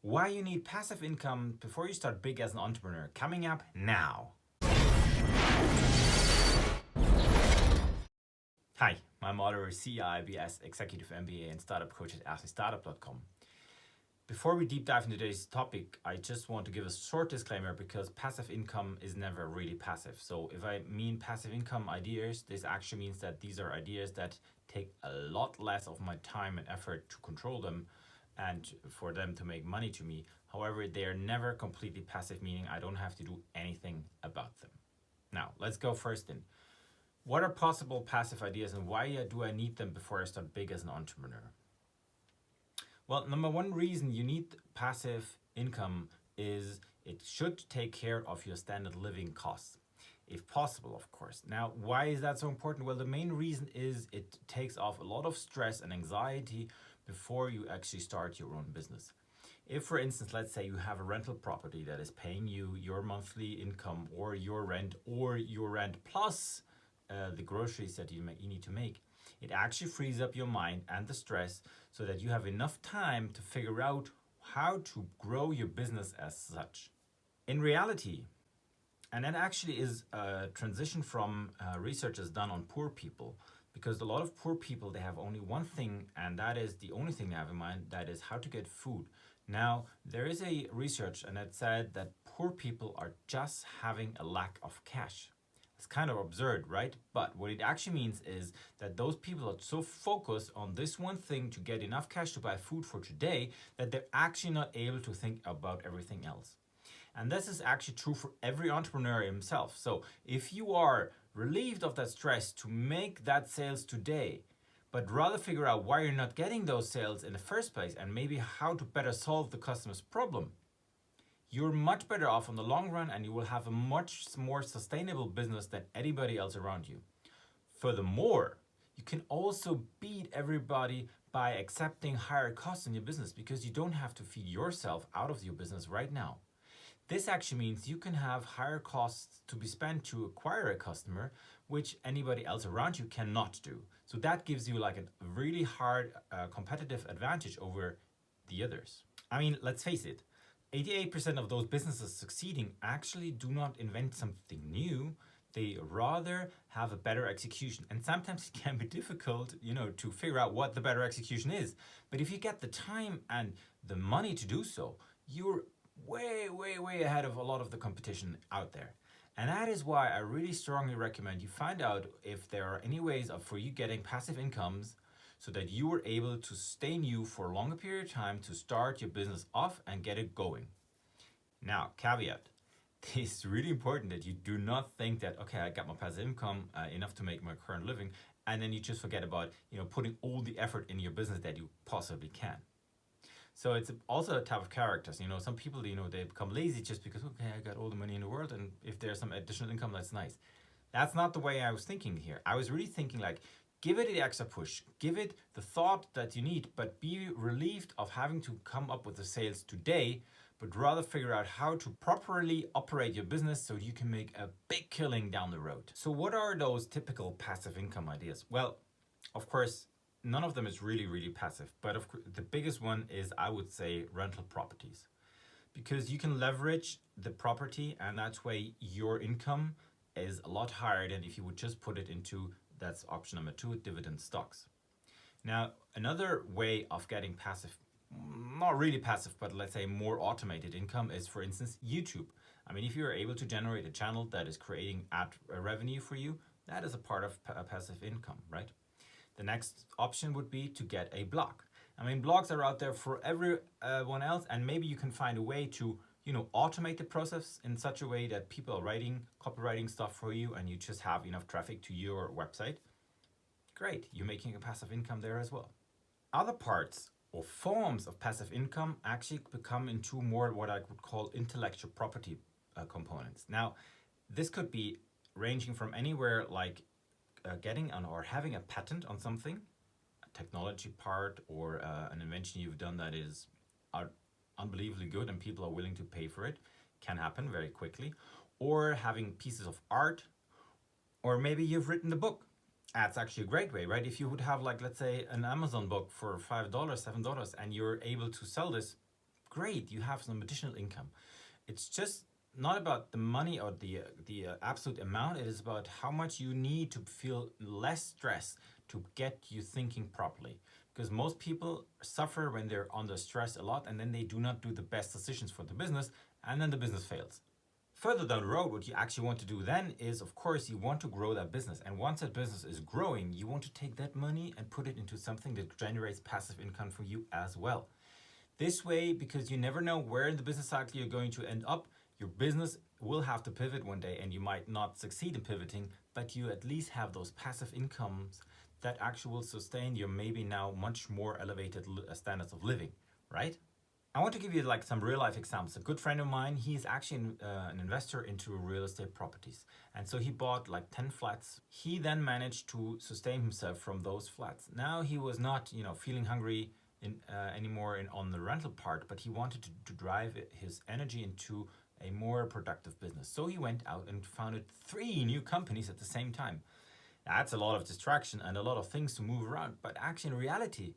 Why you need passive income before you start big as an entrepreneur, coming up now. Hi, I'm Oliver, CIBS Executive MBA and Startup Coach at AskMeStartUp.com. Before we deep dive into today's topic, I just want to give a short disclaimer because passive income is never really passive. So if I mean passive income ideas, this actually means that these are ideas that take a lot less of my time and effort to control them and for them to make money to me. However, they are never completely passive, meaning I don't have to do anything about them. Now, let's go first in. What are possible passive ideas and why do I need them before I start big as an entrepreneur? Well, number one reason you need passive income is it should take care of your standard living costs, if possible, of course. Now, why is that so important? Well, the main reason is it takes off a lot of stress and anxiety before you actually start your own business. If, for instance, let's say you have a rental property that is paying you your monthly income or your rent plus the groceries that you need to make, it actually frees up your mind and the stress so that you have enough time to figure out how to grow your business as such. In reality, and that actually is a transition from research done on poor people, because a lot of poor people, they have only one thing, and that is the only thing they have in mind, that is how to get food. Now, there is a research and it said that poor people are just having a lack of cash. It's kind of absurd, right? But what it actually means is that those people are so focused on this one thing to get enough cash to buy food for today that they're actually not able to think about everything else. And this is actually true for every entrepreneur himself. So if you are relieved of that stress to make that sales today, but rather figure out why you're not getting those sales in the first place and maybe how to better solve the customer's problem, you're much better off in the long run and you will have a much more sustainable business than anybody else around you. Furthermore, you can also beat everybody by accepting higher costs in your business because you don't have to feed yourself out of your business right now. This actually means you can have higher costs to be spent to acquire a customer, which anybody else around you cannot do. So that gives you like a really hard competitive advantage over the others. I mean, let's face it, 88% of those businesses succeeding actually do not invent something new. They rather have a better execution. And sometimes it can be difficult, to figure out what the better execution is. But if you get the time and the money to do so, you're way ahead of a lot of the competition out there. And that is why I really strongly recommend you find out if there are any ways for you getting passive incomes so that you are able to sustain you for a longer period of time to start your business off and get it going. Now, caveat, it's really important that you do not think that, okay, I got my passive income enough to make my current living, and then you just forget about, putting all the effort in your business that you possibly can. So it's also a type of characters. Some people, they become lazy just because, okay, I got all the money in the world, and if there's some additional income, that's nice. That's not the way I was thinking here. I was really thinking like, give it the extra push, give it the thought that you need, but be relieved of having to come up with the sales today, but rather figure out how to properly operate your business so you can make a big killing down the road. So what are those typical passive income ideas? Well, of course, none of them is really passive, but of course, the biggest one is, I would say, rental properties. Because you can leverage the property and that way your income is a lot higher than if you would just put it into, that's option number 2, dividend stocks. Now, another way of getting passive, not really passive, but let's say more automated income is, for instance, YouTube. I mean, if you're able to generate a channel that is creating ad revenue for you, that is a part of passive income, right? The next option would be to get a blog. I mean, blogs are out there for everyone else, and maybe you can find a way to, automate the process in such a way that people are writing, copywriting stuff for you, and you just have enough traffic to your website. Great, you're making a passive income there as well. Other parts or forms of passive income actually become into more what I would call intellectual property components. Now, this could be ranging from anywhere like getting or having a patent on something, a technology part, or an invention you've done that is unbelievably good and people are willing to pay for it, can happen very quickly, or having pieces of art, or maybe you've written the book. That's actually a great way, right? If you would have, like, let's say an Amazon book for $5, $7, and you're able to sell this, great, you have some additional income. It's just not about the money or the absolute amount. It is about how much you need to feel less stress to get you thinking properly. Because most people suffer when they're under stress a lot, and then they do not do the best decisions for the business, and then the business fails. Further down the road, what you actually want to do then is, of course, you want to grow that business. And once that business is growing, you want to take that money and put it into something that generates passive income for you as well. This way, because you never know where in the business cycle you're going to end up, your business will have to pivot one day, and you might not succeed in pivoting, but you at least have those passive incomes that actually will sustain your maybe now much more elevated standards of living, right? I want to give you like some real life examples. A good friend of mine, he's actually an investor into real estate properties. And so he bought like 10 flats. He then managed to sustain himself from those flats. Now he was not, feeling hungry anymore on the rental part, but he wanted to drive his energy into a more productive business. So he went out and founded 3 new companies at the same time. That's a lot of distraction and a lot of things to move around. But actually in reality,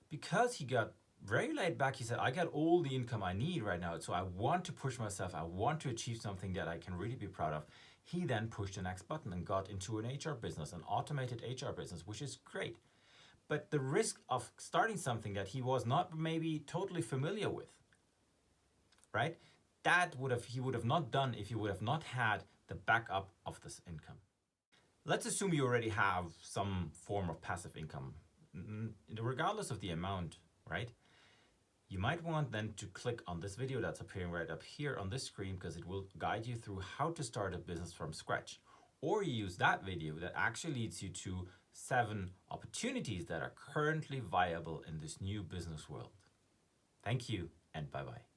because he got very laid back, he said, I got all the income I need right now, so I want to push myself, I want to achieve something that I can really be proud of. He then pushed the next button and got into an HR business, an automated HR business, which is great. But the risk of starting something that he was not maybe totally familiar with, right? He would have not done if he would have not had the backup of this income. Let's assume you already have some form of passive income, regardless of the amount, right? You might want then to click on this video that's appearing right up here on this screen, because it will guide you through how to start a business from scratch. Or you use that video that actually leads you to 7 opportunities that are currently viable in this new business world. Thank you, and bye-bye.